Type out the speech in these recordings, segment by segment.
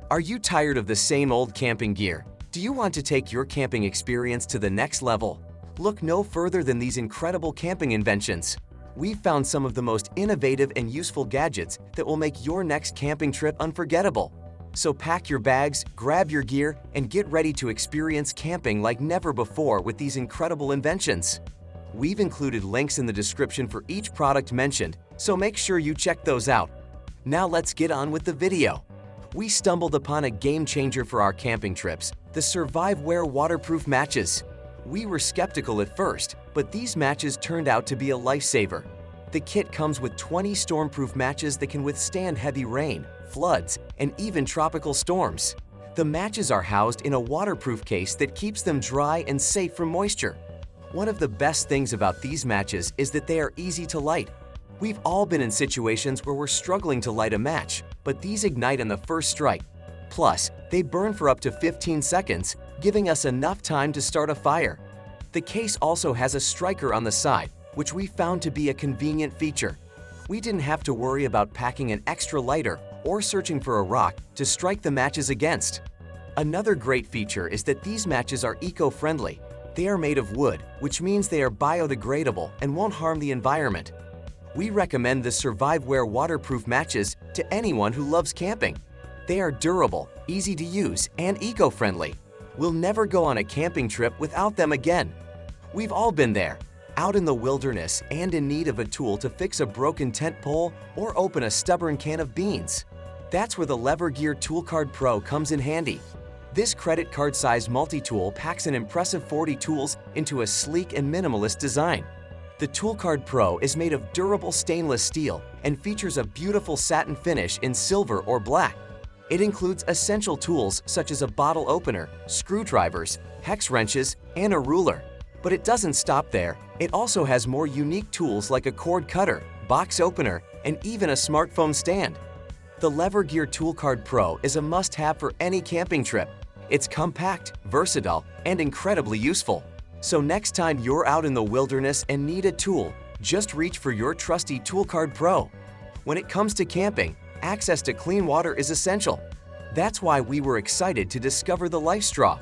Are you tired of the same old camping gear? Do you want to take your camping experience to the next level? Look no further than these incredible camping inventions. We've found some of the most innovative and useful gadgets that will make your next camping trip unforgettable. So pack your bags, grab your gear, and get ready to experience camping like never before with these incredible inventions. We've included links in the description for each product mentioned, so make sure you check those out. Now let's get on with the video. We stumbled upon a game changer for our camping trips, the Surviveware waterproof matches. We were skeptical at first, but these matches turned out to be a lifesaver. The kit comes with 20 stormproof matches that can withstand heavy rain, floods, and even tropical storms. The matches are housed in a waterproof case that keeps them dry and safe from moisture. One of the best things about these matches is that they are easy to light. We've all been in situations where we're struggling to light a match, but these ignite on the first strike. Plus, they burn for up to 15 seconds, giving us enough time to start a fire. The case also has a striker on the side, which we found to be a convenient feature. We didn't have to worry about packing an extra lighter or searching for a rock to strike the matches against. Another great feature is that these matches are eco-friendly. They are made of wood, which means they are biodegradable and won't harm the environment. We recommend the Surviveware waterproof matches to anyone who loves camping. They are durable, easy to use, and eco-friendly. We'll never go on a camping trip without them again. We've all been there, out in the wilderness and in need of a tool to fix a broken tent pole or open a stubborn can of beans. That's where the LiveStraw Toolcard Pro comes in handy. This credit card-sized multi-tool packs an impressive 40 tools into a sleek and minimalist design. The Toolcard Pro is made of durable stainless steel and features a beautiful satin finish in silver or black. It includes essential tools such as a bottle opener, screwdrivers, hex wrenches, and a ruler. But it doesn't stop there. It also has more unique tools like a cord cutter, box opener, and even a smartphone stand. The LiveStraw Toolcard Pro is a must-have for any camping trip. It's compact, versatile, and incredibly useful. So next time you're out in the wilderness and need a tool, just reach for your trusty Toolcard Pro. When it comes to camping, access to clean water is essential. That's why we were excited to discover the LifeStraw.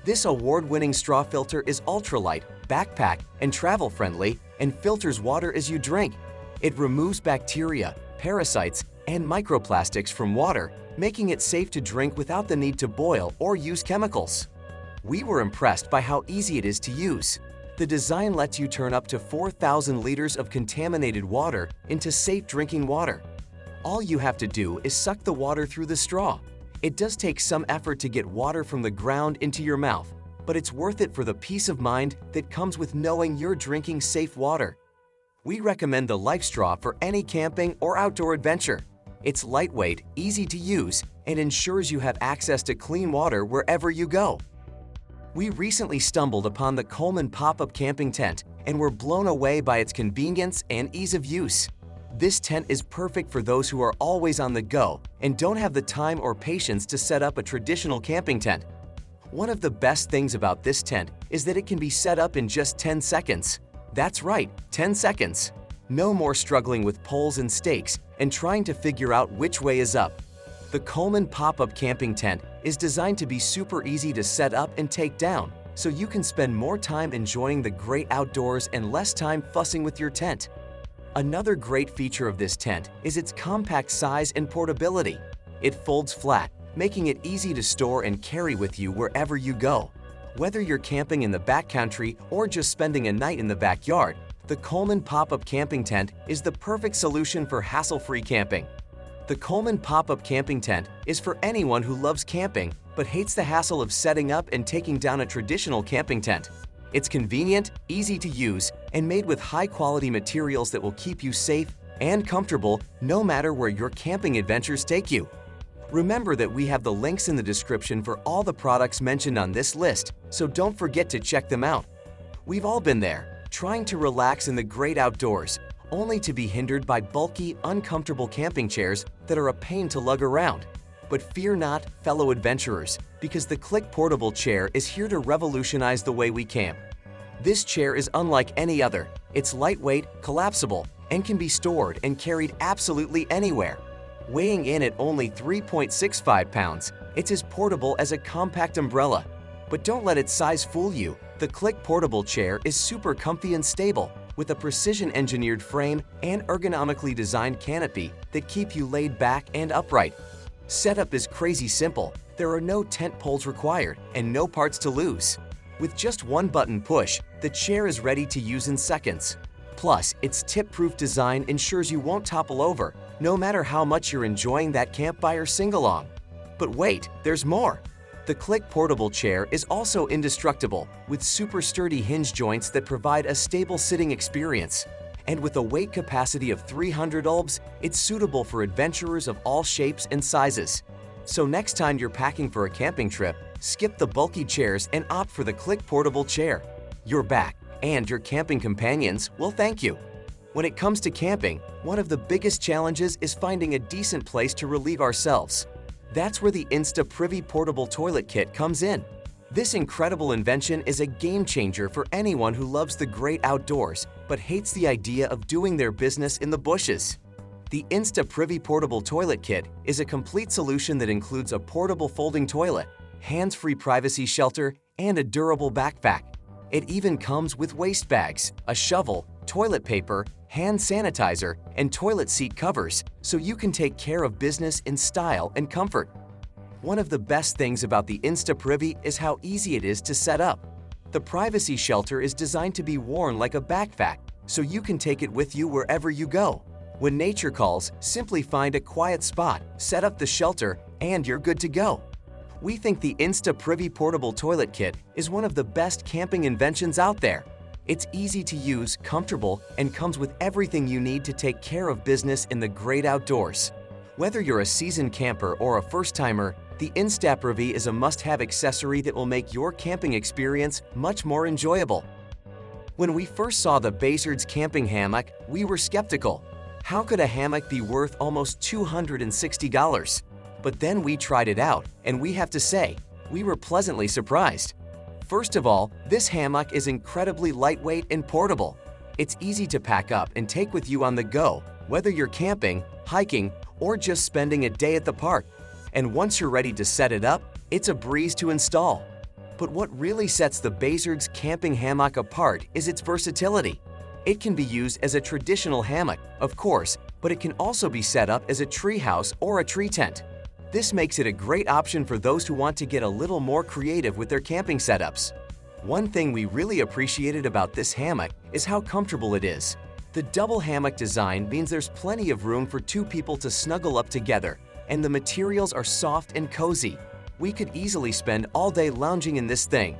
This award-winning straw filter is ultralight, backpack, and travel-friendly, and filters water as you drink. It removes bacteria, parasites, and microplastics from water, making it safe to drink without the need to boil or use chemicals. We were impressed by how easy it is to use. The design lets you turn up to 4,000 liters of contaminated water into safe drinking water. All you have to do is suck the water through the straw. It does take some effort to get water from the ground into your mouth, but it's worth it for the peace of mind that comes with knowing you're drinking safe water. We recommend the LifeStraw for any camping or outdoor adventure. It's lightweight, easy to use, and ensures you have access to clean water wherever you go. We recently stumbled upon the Coleman pop-up camping tent and were blown away by its convenience and ease of use. This tent is perfect for those who are always on the go and don't have the time or patience to set up a traditional camping tent. One of the best things about this tent is that it can be set up in just 10 seconds. That's right, 10 seconds. No more struggling with poles and stakes and trying to figure out which way is up. The Coleman pop-up camping tent is designed to be super easy to set up and take down, so you can spend more time enjoying the great outdoors and less time fussing with your tent. Another great feature of this tent is its compact size and portability. It folds flat, making it easy to store and carry with you wherever you go. Whether you're camping in the backcountry or just spending a night in the backyard, the Coleman pop-up camping tent is the perfect solution for hassle-free camping. The Coleman pop-up camping tent is for anyone who loves camping but hates the hassle of setting up and taking down a traditional camping tent. It's convenient, easy to use, and made with high-quality materials that will keep you safe and comfortable no matter where your camping adventures take you. Remember that we have the links in the description for all the products mentioned on this list, so don't forget to check them out. We've all been there, trying to relax in the great outdoors, only to be hindered by bulky, uncomfortable camping chairs that are a pain to lug around. But fear not, fellow adventurers, because the CLIQ portable chair is here to revolutionize the way we camp. This chair is unlike any other. It's lightweight, collapsible, and can be stored and carried absolutely anywhere. Weighing in at only 3.65 pounds, It's as portable as a compact umbrella. But don't let its size fool you. The CLIQ portable chair is super comfy and stable, with a precision-engineered frame and ergonomically designed canopy that keep you laid back and upright. Setup is crazy simple. There are no tent poles required and no parts to lose. With just one button push, the chair is ready to use in seconds. Plus, its tip-proof design ensures you won't topple over, no matter how much you're enjoying that campfire sing-along. But wait, there's more! The CLIQ portable chair is also indestructible, with super sturdy hinge joints that provide a stable sitting experience. And with a weight capacity of 300 lbs, it's suitable for adventurers of all shapes and sizes. So next time you're packing for a camping trip, skip the bulky chairs and opt for the CLIQ portable chair. You're back, and your camping companions will thank you. When it comes to camping, one of the biggest challenges is finding a decent place to relieve ourselves. That's where the InstaPrivy portable toilet kit comes in. This incredible invention is a game changer for anyone who loves the great outdoors but hates the idea of doing their business in the bushes. The InstaPrivy portable toilet kit is a complete solution that includes a portable folding toilet, hands-free privacy shelter, and a durable backpack. It even comes with waste bags, a shovel, toilet paper, hand sanitizer, and toilet seat covers, so you can take care of business in style and comfort. One of the best things about the InstaPrivy is how easy it is to set up. The privacy shelter is designed to be worn like a backpack, so you can take it with you wherever you go. When nature calls, simply find a quiet spot, set up the shelter, and you're good to go. We think the InstaPrivy portable toilet kit is one of the best camping inventions out there. It's easy to use, comfortable, and comes with everything you need to take care of business in the great outdoors. Whether you're a seasoned camper or a first-timer, the InstaPrivy is a must-have accessory that will make your camping experience much more enjoyable. When we first saw the BAISRGS camping hammock, we were skeptical. How could a hammock be worth almost $260? But then we tried it out, and we have to say, we were pleasantly surprised. First of all, this hammock is incredibly lightweight and portable. It's easy to pack up and take with you on the go, whether you're camping, hiking, or just spending a day at the park. And once you're ready to set it up, it's a breeze to install. But what really sets the BAISRGS camping hammock apart is its versatility. It can be used as a traditional hammock, of course, but it can also be set up as a tree house or a tree tent. This makes it a great option for those who want to get a little more creative with their camping setups. One thing we really appreciated about this hammock is how comfortable it is. The double hammock design means there's plenty of room for two people to snuggle up together, and the materials are soft and cozy. We could easily spend all day lounging in this thing.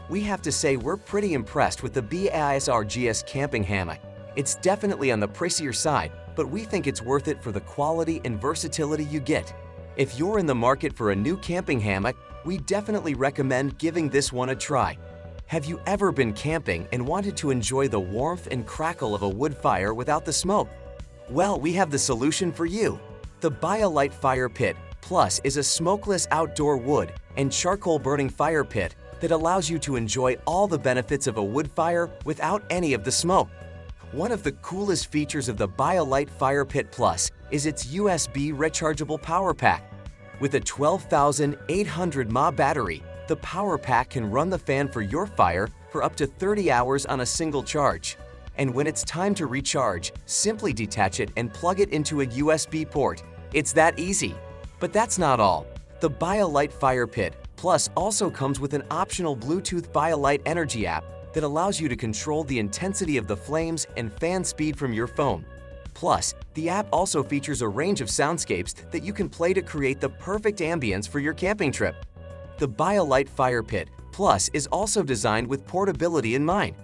We have to say we're pretty impressed with the BAISRGS camping hammock. It's definitely on the pricier side, but we think it's worth it for the quality and versatility you get. If you're in the market for a new camping hammock, we definitely recommend giving this one a try. Have you ever been camping and wanted to enjoy the warmth and crackle of a wood fire without the smoke? Well, we have the solution for you. The BioLite FirePit Plus is a smokeless outdoor wood and charcoal burning fire pit that allows you to enjoy all the benefits of a wood fire without any of the smoke. One of the coolest features of the BioLite FirePit Plus is its USB rechargeable power pack. With a 12,800 mAh battery, the power pack can run the fan for your fire for up to 30 hours on a single charge. And when it's time to recharge, simply detach it and plug it into a USB port. It's that easy. But that's not all. The BioLite FirePit Plus also comes with an optional Bluetooth BioLite Energy app that allows you to control the intensity of the flames and fan speed from your phone. Plus, the app also features a range of soundscapes that you can play to create the perfect ambience for your camping trip. The BioLite FirePit Plus is also designed with portability in mind.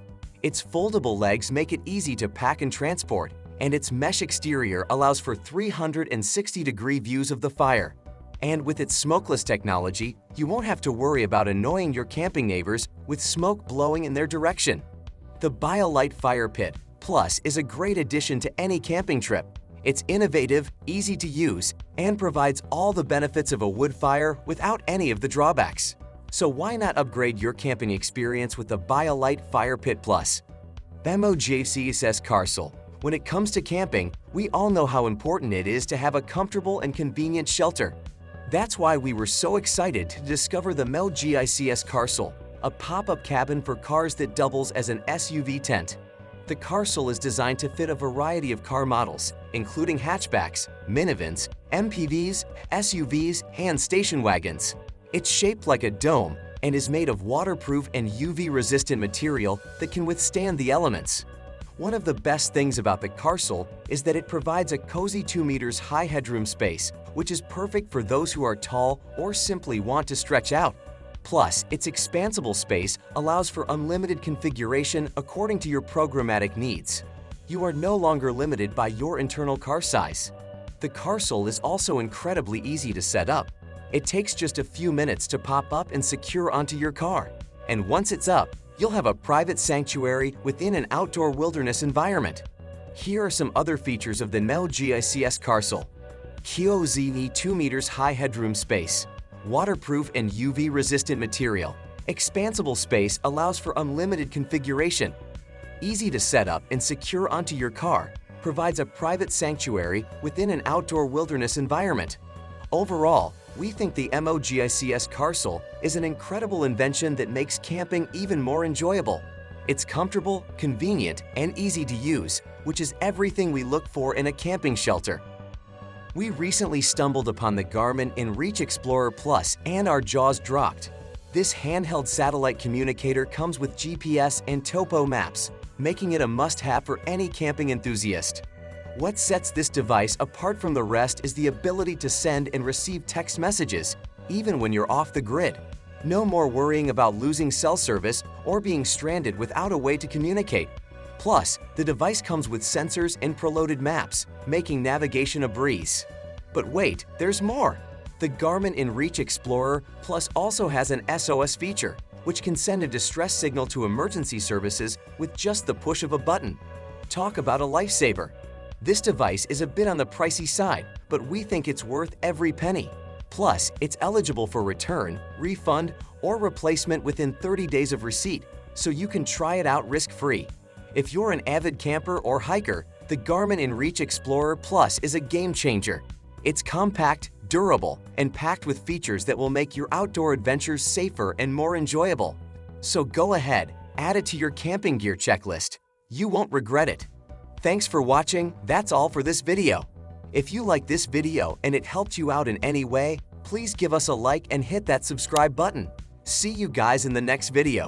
Its foldable legs make it easy to pack and transport, and its mesh exterior allows for 360-degree views of the fire. And with its smokeless technology, you won't have to worry about annoying your camping neighbors with smoke blowing in their direction. The BioLite FirePit Plus is a great addition to any camping trip. It's innovative, easy to use, and provides all the benefits of a wood fire without any of the drawbacks. So why not upgrade your camping experience with the BioLite FirePit Plus? MOGICS Carsule. When it comes to camping, we all know how important it is to have a comfortable and convenient shelter. That's why we were so excited to discover the MOGICS Carsule, a pop-up cabin for cars that doubles as an SUV tent. The Carsule is designed to fit a variety of car models, including hatchbacks, minivans, MPVs, SUVs, and station wagons. It's shaped like a dome and is made of waterproof and UV-resistant material that can withstand the elements. One of the best things about the Carsule is that it provides a cozy 2 meters high headroom space, which is perfect for those who are tall or simply want to stretch out. Plus, its expansible space allows for unlimited configuration according to your programmatic needs. You are no longer limited by your internal car size. The Carsule is also incredibly easy to set up. It takes just a few minutes to pop up and secure onto your car. And once it's up, you'll have a private sanctuary within an outdoor wilderness environment. Here are some other features of the MOGICS Carsule. QOZE 2 meters high headroom space. Waterproof and UV-resistant material. Expansible space allows for unlimited configuration. Easy to set up and secure onto your car. Provides a private sanctuary within an outdoor wilderness environment. Overall, we think the MOGICS Carsule is an incredible invention that makes camping even more enjoyable. It's comfortable, convenient, and easy to use, which is everything we look for in a camping shelter. We recently stumbled upon the Garmin inReach Explorer Plus and our jaws dropped. This handheld satellite communicator comes with GPS and topo maps, making it a must-have for any camping enthusiast. What sets this device apart from the rest is the ability to send and receive text messages, even when you're off the grid. No more worrying about losing cell service or being stranded without a way to communicate. Plus, the device comes with sensors and preloaded maps, making navigation a breeze. But wait, there's more! The Garmin inReach Explorer Plus also has an SOS feature, which can send a distress signal to emergency services with just the push of a button. Talk about a lifesaver! This device is a bit on the pricey side, but we think it's worth every penny. Plus, it's eligible for return, refund, or replacement within 30 days of receipt, so you can try it out risk-free. If you're an avid camper or hiker, the Garmin inReach Explorer Plus is a game-changer. It's compact, durable, and packed with features that will make your outdoor adventures safer and more enjoyable. So go ahead, add it to your camping gear checklist. You won't regret it. Thanks for watching. That's all for this video. If you like this video and it helped you out in any way, please give us a like and hit that subscribe button. See you guys in the next video.